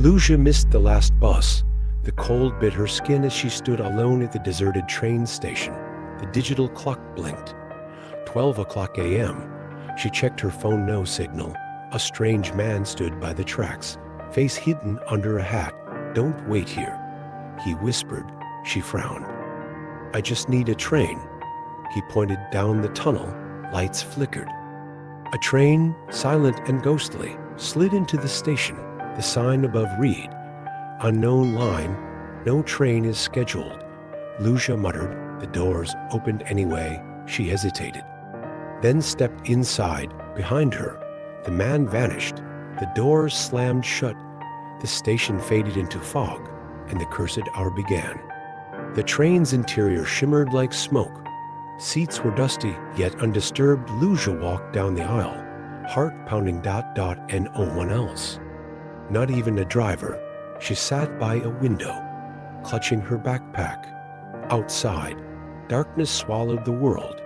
Lusia missed the last bus. The cold bit her skin as she stood alone at the deserted train station. The digital clock blinked. 12 o'clock a.m. She checked her phone, no signal. A strange man stood by the tracks, face hidden under a hat. "Don't wait here," he whispered. She frowned. "I just need a train." He pointed down the tunnel. Lights flickered. A train, silent and ghostly, slid into the station. The sign above read, "Unknown line, no train is scheduled." Lusia muttered. The doors opened anyway. She hesitated, then stepped inside. Behind her, the man vanished. The doors slammed shut. The station faded into fog, and the cursed hour began. The train's interior shimmered like smoke. Seats were dusty, yet undisturbed. Lusia walked down the aisle, heart pounding, and no one else. Not even a driver. She sat by a window, clutching her backpack. Outside, darkness swallowed the world.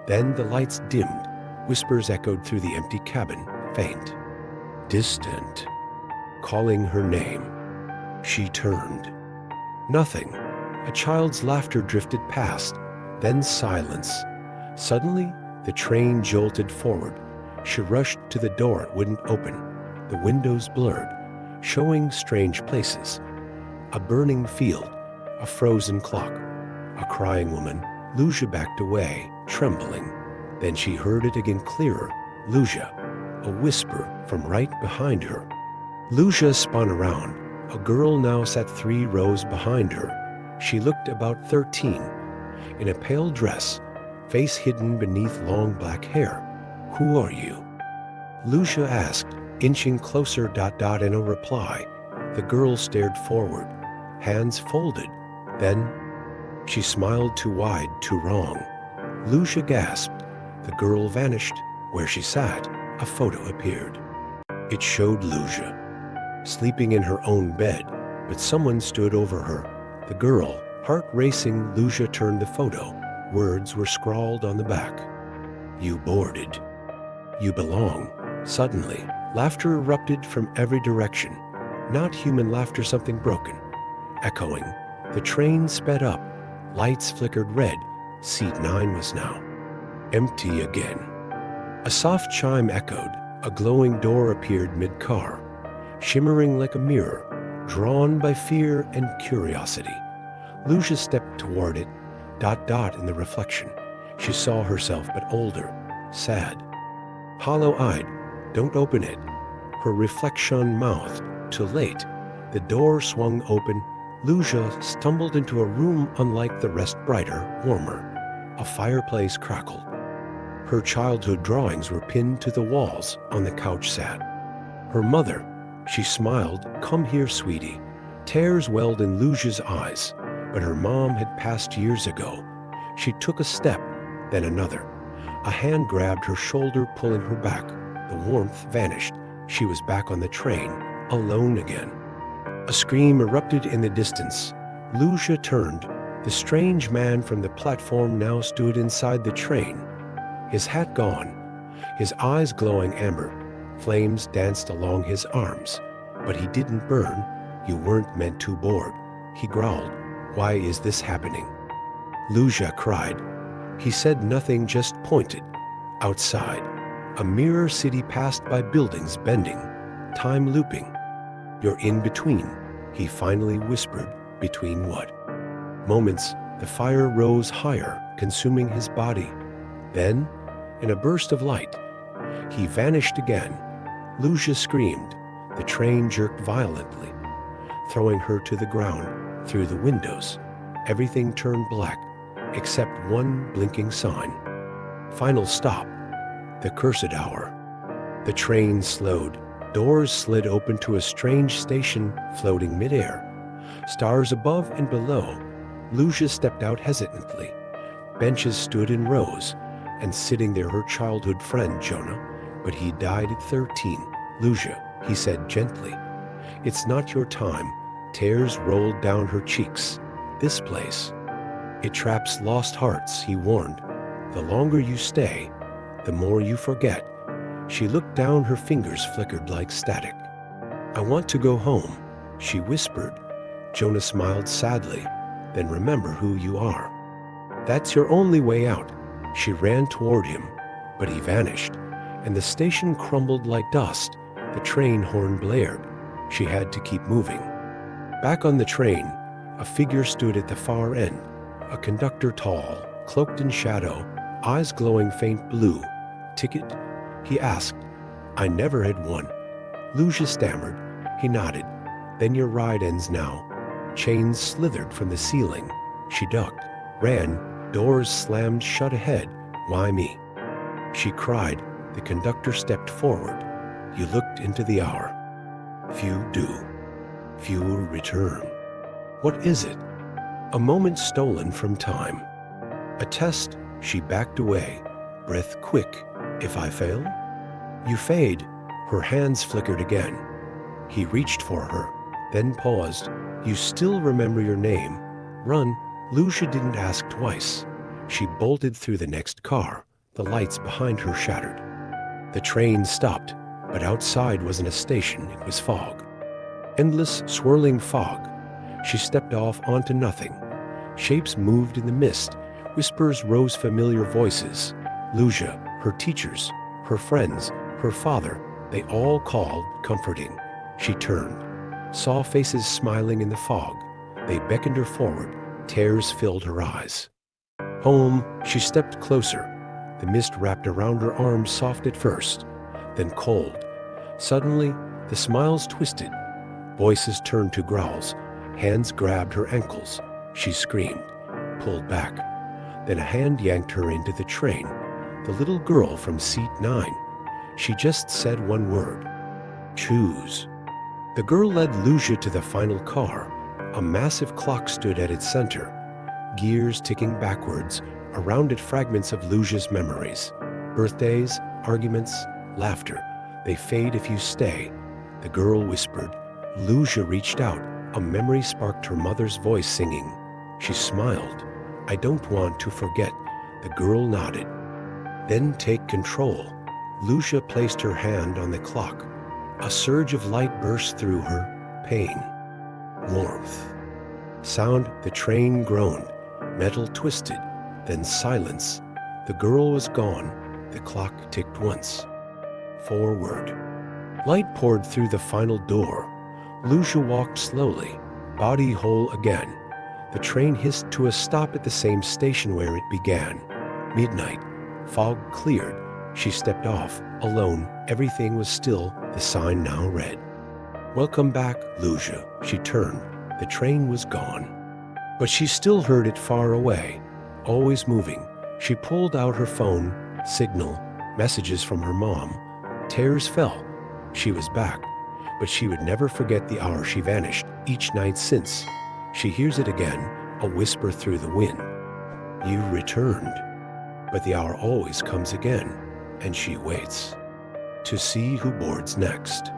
Then the lights dimmed. Whispers echoed through the empty cabin, faint, distant, calling her name. She turned. Nothing. A child's laughter drifted past, then silence. Suddenly, the train jolted forward. She rushed to the door. It wouldn't open. The windows blurred, showing strange places. A burning field, a frozen clock, a crying woman. Lusia backed away, trembling. Then she heard it again, clearer. "Lusia," a whisper from right behind her. Lusia spun around. A girl now sat 3 rows behind her. She looked about 13, in a pale dress, face hidden beneath long black hair. "Who are you?" Lusia asked, inching closer. In a reply, the girl stared forward, hands folded. Then she smiled, too wide, too wrong. Lusia gasped. The girl vanished. Where she sat, a photo appeared. It showed Lusia, sleeping in her own bed, but someone stood over her. The girl, heart racing. Lusia turned the photo. Words were scrawled on the back. "You boarded. You belong." Suddenly, laughter erupted from every direction. Not human laughter, something broken, echoing. The train sped up. Lights flickered red. Seat 9 was now empty again. A soft chime echoed. A glowing door appeared mid-car, shimmering like a mirror, drawn by fear and curiosity. Lusia stepped toward it. In the reflection, she saw herself, but older, sad, hollow-eyed. "Don't open it," her reflection mouthed. Too late. The door swung open. Lusia stumbled into a room unlike the rest, brighter, warmer. A fireplace crackled. Her childhood drawings were pinned to the walls. On the couch sat her mother. She smiled. "Come here, sweetie." Tears welled in Lusia's eyes, but her mom had passed years ago. She took a step, then another. A hand grabbed her shoulder, pulling her back. The warmth vanished. She was back on the train, alone again. A scream erupted in the distance. Lusia turned. The strange man from the platform now stood inside the train, his hat gone, his eyes glowing amber. Flames danced along his arms, but he didn't burn. "You weren't meant to board," he growled. "Why is this happening?" Lusia cried. He said nothing, just pointed. Outside, a mirror city passed by, buildings bending, time looping. "You're in between," he finally whispered. "Between what?" Moments, the fire rose higher, consuming his body. Then, in a burst of light, he vanished again. Lusia screamed. The train jerked violently, throwing her to the ground. Through the windows, everything turned black, except one blinking sign. Final stop. The cursed hour. The train slowed. Doors slid open to a strange station floating midair. Stars above and below. Lusia stepped out hesitantly. Benches stood in rows, and sitting there her childhood friend, Jonah. But he died at 13. "Lusia," he said gently, "it's not your time." Tears rolled down her cheeks. "This place, it traps lost hearts," he warned. "The longer you stay, the more you forget." She looked down. Her fingers flickered like static. "I want to go home." she whispered. Jonah smiled sadly. Then remember who you are. That's your only way out. She ran toward him, but he vanished, and the station crumbled like dust. The train horn blared. She had to keep moving. Back on the train, a figure stood at the far end, a conductor tall, cloaked in shadow, eyes glowing faint blue. Ticket? He asked. I never had one. Lusia stammered. He nodded. Then your ride ends now. Chains slithered from the ceiling. She ducked, ran, doors slammed shut ahead. Why me? She cried. The conductor stepped forward. You looked into the hour. Few do. Few return. What is it? A moment stolen from time. A test. She backed away, breath quick. If I fail? You fade. Her hands flickered again. He reached for her, then paused. You still remember your name. Run. Lucia didn't ask twice. She bolted through the next car. The lights behind her shattered. The train stopped, but outside wasn't a station, it was fog. Endless, swirling fog. She stepped off onto nothing. Shapes moved in the mist. Whispers rose, familiar voices. Lucia, her teachers, her friends, her father, they all called, comforting. She turned, saw faces smiling in the fog. They beckoned her forward. Tears filled her eyes. Home, she stepped closer. The mist wrapped around her arms, soft at first, then cold. Suddenly, the smiles twisted. Voices turned to growls. Hands grabbed her ankles. She screamed, pulled back. Then a hand yanked her into the train. The little girl from seat 9. She just said one word. Choose. The girl led Lucia to the final car. A massive clock stood at its center, gears ticking backwards. Around it, fragments of Lucia's memories. Birthdays, arguments, laughter. They fade if you stay. The girl whispered. Lucia reached out. A memory sparked, her mother's voice singing. She smiled. I don't want to forget. The girl nodded. Then take control. Lucia placed her hand on the clock. A surge of light burst through her. Pain. Warmth. Sound. The train groaned. Metal twisted. Then silence. The girl was gone. The clock ticked once. Forward. Light poured through the final door. Lucia walked slowly, body whole again. The train hissed to a stop at the same station where it began. Midnight. Fog cleared. She stepped off, alone. Everything was still. The sign now read. Welcome back, Lucia. She turned. The train was gone. But she still heard it far away, always moving. She pulled out her phone, signal, messages from her mom. Tears fell. She was back, but she would never forget the hour she vanished each night since. She hears it again, a whisper through the wind. You returned. But the hour always comes again, and she waits to see who boards next.